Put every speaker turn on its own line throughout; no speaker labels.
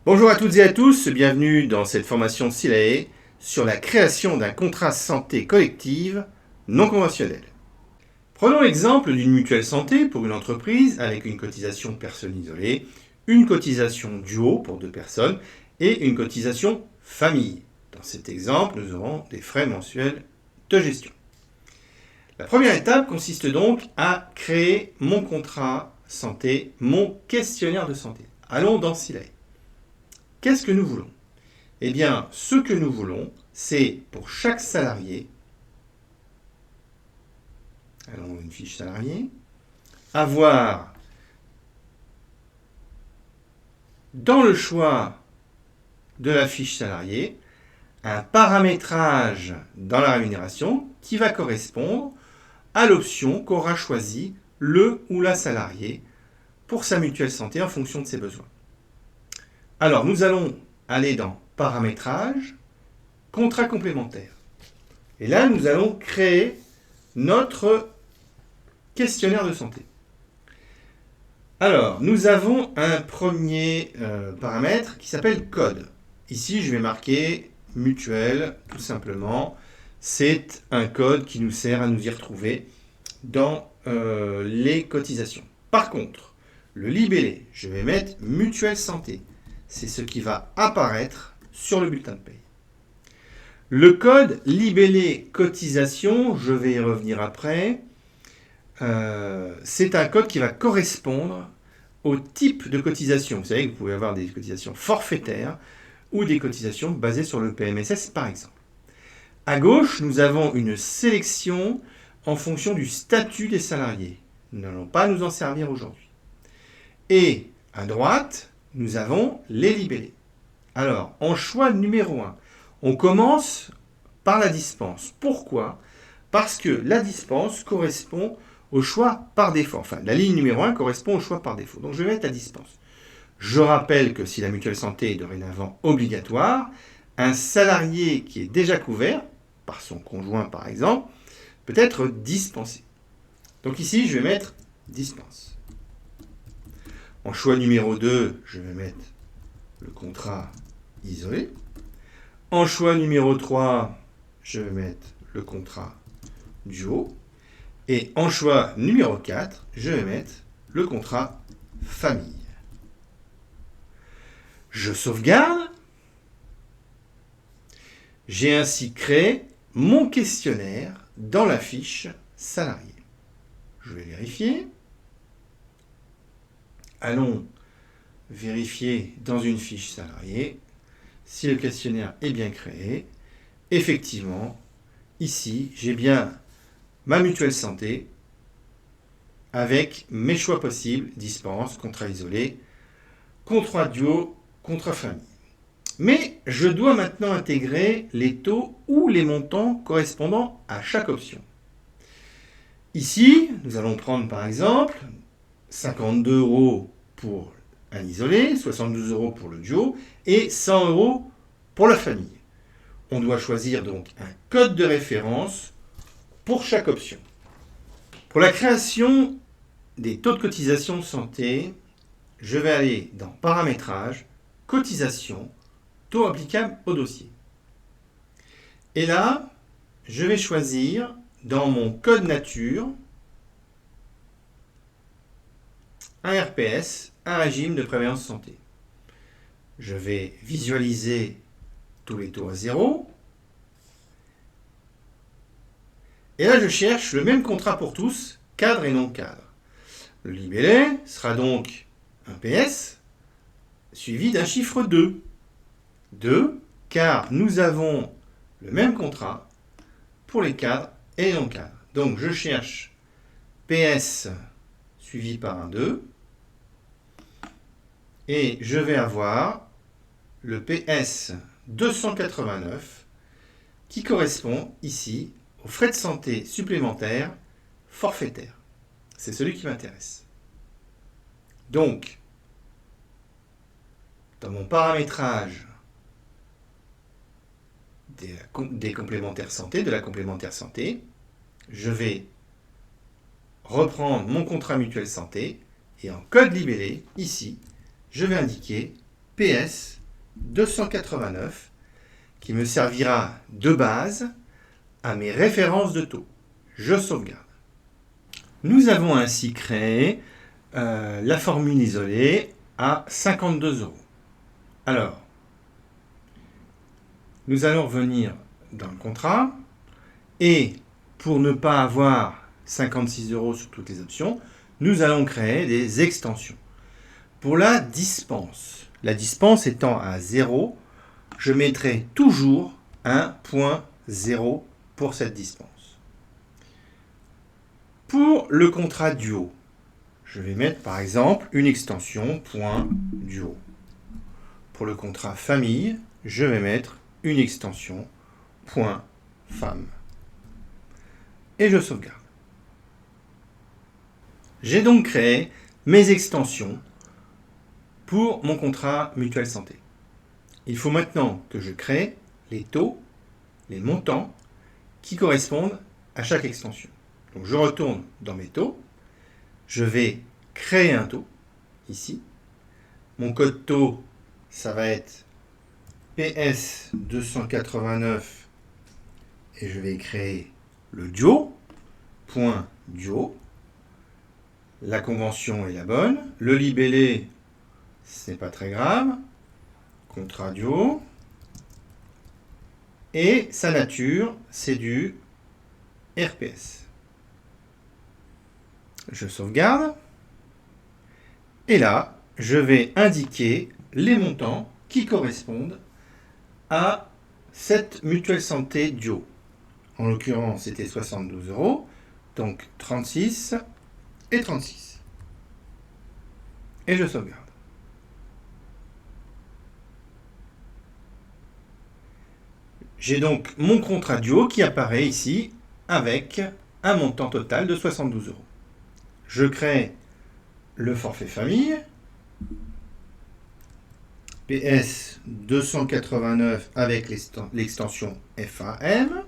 Bonjour à toutes et à tous, bienvenue dans cette formation SILAE sur la création d'un contrat santé collective non conventionnel. Prenons l'exemple d'une mutuelle santé pour une entreprise avec une cotisation personne isolée, une cotisation duo pour 2 personnes et une cotisation famille. Dans cet exemple, nous aurons des frais mensuels de gestion. La première étape consiste donc à créer mon contrat santé, mon questionnaire de santé. Allons dans SILAE. Qu'est-ce que nous voulons ? Eh bien, ce que nous voulons, c'est pour chaque salarié, allons une fiche salarié, avoir dans le choix de la fiche salarié un paramétrage dans la rémunération qui va correspondre à l'option qu'aura choisi le ou la salarié pour sa mutuelle santé en fonction de ses besoins. Alors, nous allons aller dans Paramétrage, Contrat complémentaire. Et là, nous allons créer notre questionnaire de santé. Alors, nous avons un premier paramètre qui s'appelle code. Ici, je vais marquer mutuelle, tout simplement. C'est un code qui nous sert à nous y retrouver dans les cotisations. Par contre, le libellé, je vais mettre mutuelle santé. C'est ce qui va apparaître sur le bulletin de paye. Le code libellé cotisation, je vais y revenir après, c'est un code qui va correspondre au type de cotisation. Vous savez que vous pouvez avoir des cotisations forfaitaires ou des cotisations basées sur le PMSS par exemple. À gauche, nous avons une sélection en fonction du statut des salariés. Nous n'allons pas nous en servir aujourd'hui. Et à droite, nous avons les libellés. Alors, en choix numéro 1, on commence par la dispense. Pourquoi ? Parce que la dispense correspond au choix par défaut. Enfin, la ligne numéro 1 correspond au choix par défaut. Donc, je vais mettre la dispense. Je rappelle que si la mutuelle santé est dorénavant obligatoire, un salarié qui est déjà couvert, par son conjoint par exemple, peut être dispensé. Donc ici, je vais mettre dispense. En choix numéro 2, je vais mettre le contrat isolé. En choix numéro 3, je vais mettre le contrat duo. Et en choix numéro 4, je vais mettre le contrat famille. Je sauvegarde. J'ai ainsi créé mon questionnaire dans la fiche salarié. Je vais vérifier. Allons vérifier dans une fiche salariée si le questionnaire est bien créé. Effectivement, ici, j'ai bien ma mutuelle santé avec mes choix possibles, dispense, contrat isolé, contrat duo, contrat famille. Mais je dois maintenant intégrer les taux ou les montants correspondant à chaque option. Ici, nous allons prendre par exemple 52 € pour un isolé, 72 € pour le duo et 100 € pour la famille. On doit choisir donc un code de référence pour chaque option. Pour la création des taux de cotisation santé, je vais aller dans Paramétrage, Cotisation, taux applicable au dossier. Et là, je vais choisir dans mon code nature un RPS, un régime de prévoyance santé. Je vais visualiser tous les taux à 0. Et là, je cherche le même contrat pour tous, cadre et non cadre. Le libellé sera donc un PS suivi d'un chiffre 2. 2, car nous avons le même contrat pour les cadres et les non cadres. Donc, je cherche PS suivi par un 2. Et je vais avoir le PS 289 qui correspond ici aux frais de santé supplémentaires forfaitaires. C'est celui qui m'intéresse. Donc, dans mon paramétrage des complémentaires santé, de la complémentaire santé, je vais reprendre mon contrat mutuel santé et en code libellé, ici, je vais indiquer PS 289 qui me servira de base à mes références de taux. Je sauvegarde. Nous avons ainsi créé la formule isolée à 52 €. Alors, nous allons revenir dans le contrat et pour ne pas avoir 56 € sur toutes les options, nous allons créer des extensions. Pour la dispense étant à 0, je mettrai toujours 1.0 pour cette dispense. Pour le contrat duo, je vais mettre par exemple une extension .duo. Pour le contrat famille, je vais mettre une extension .femme. Et je sauvegarde. J'ai donc créé mes extensions pour mon contrat mutuelle santé. Il faut maintenant que je crée les taux, les montants qui correspondent à chaque extension. Donc je retourne dans mes taux, je vais créer un taux, ici. Mon code taux, ça va être PS 289 et je vais créer le duo, .duo. La convention est la bonne. Le libellé, ce n'est pas très grave. Contrat duo. Et sa nature, c'est du RPS. Je sauvegarde. Et là, je vais indiquer les montants qui correspondent à cette mutuelle santé duo. En l'occurrence, c'était 72 €, donc 36 et 36. Et je sauvegarde. J'ai donc mon contrat duo qui apparaît ici avec un montant total de 72 €. Je crée le forfait famille, PS 289 avec l'extension FAM.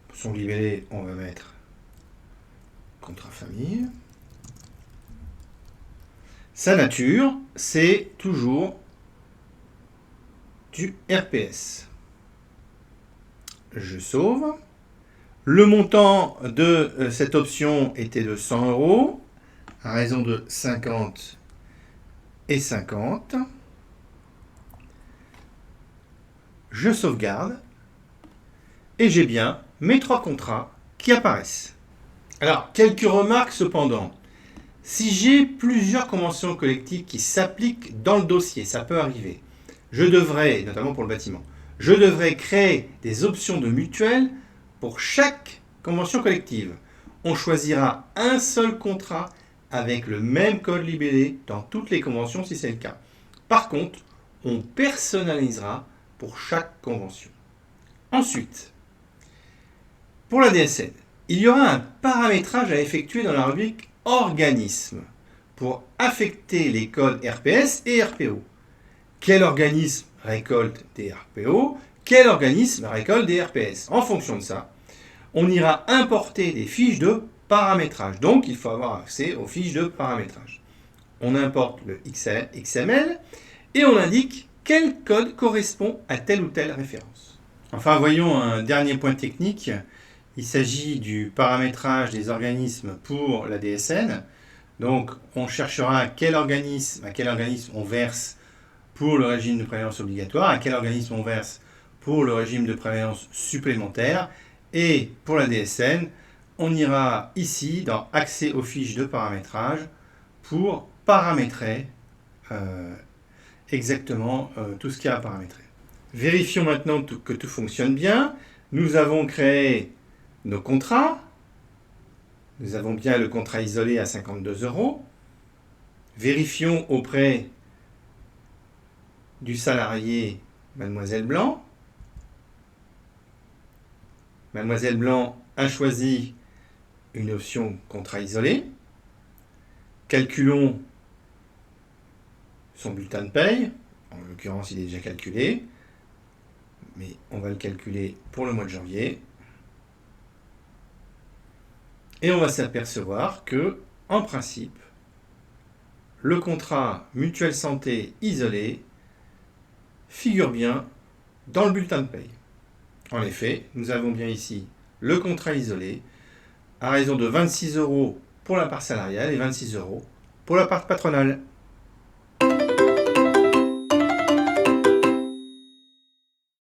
Pour son libellé, on va mettre contrat famille. Sa nature, c'est toujours du RPS. Je sauve. Le montant de cette option était de 100 € à raison de 50 et 50. Je sauvegarde et j'ai bien mes 3 contrats qui apparaissent. Alors, quelques remarques cependant. Si j'ai plusieurs conventions collectives qui s'appliquent dans le dossier, ça peut arriver, je devrais, notamment pour le bâtiment, je devrais créer des options de mutuelle pour chaque convention collective. On choisira un seul contrat avec le même code libellé dans toutes les conventions si c'est le cas. Par contre, on personnalisera pour chaque convention. Ensuite, pour la DSN, il y aura un paramétrage à effectuer dans la rubrique organisme pour affecter les codes RPS et RPO. Quel organisme récolte des RPO? Quel organisme récolte des RPS? En fonction de ça, on ira importer des fiches de paramétrage. Donc, il faut avoir accès aux fiches de paramétrage. On importe le XML et on indique quel code correspond à telle ou telle référence. Enfin, voyons un dernier point technique. Il s'agit du paramétrage des organismes pour la DSN. Donc, on cherchera à quel organisme on verse pour le régime de prévoyance obligatoire, à quel organisme on verse pour le régime de prévoyance supplémentaire. Et pour la DSN, on ira ici dans Accès aux fiches de paramétrage pour paramétrer exactement tout ce qu'il y a à paramétrer. Vérifions maintenant que tout fonctionne bien. Nous avons créé nos contrats. Nous avons bien le contrat isolé à 52 €. Vérifions auprès du salarié Mademoiselle Blanc. Mademoiselle Blanc a choisi une option contrat isolé. Calculons son bulletin de paye. En l'occurrence, il est déjà calculé. Mais on va le calculer pour le mois de janvier. Et on va s'apercevoir que, en principe, le contrat mutuelle santé isolé figure bien dans le bulletin de paye. En effet, nous avons bien ici le contrat isolé à raison de 26 € pour la part salariale et 26 € pour la part patronale.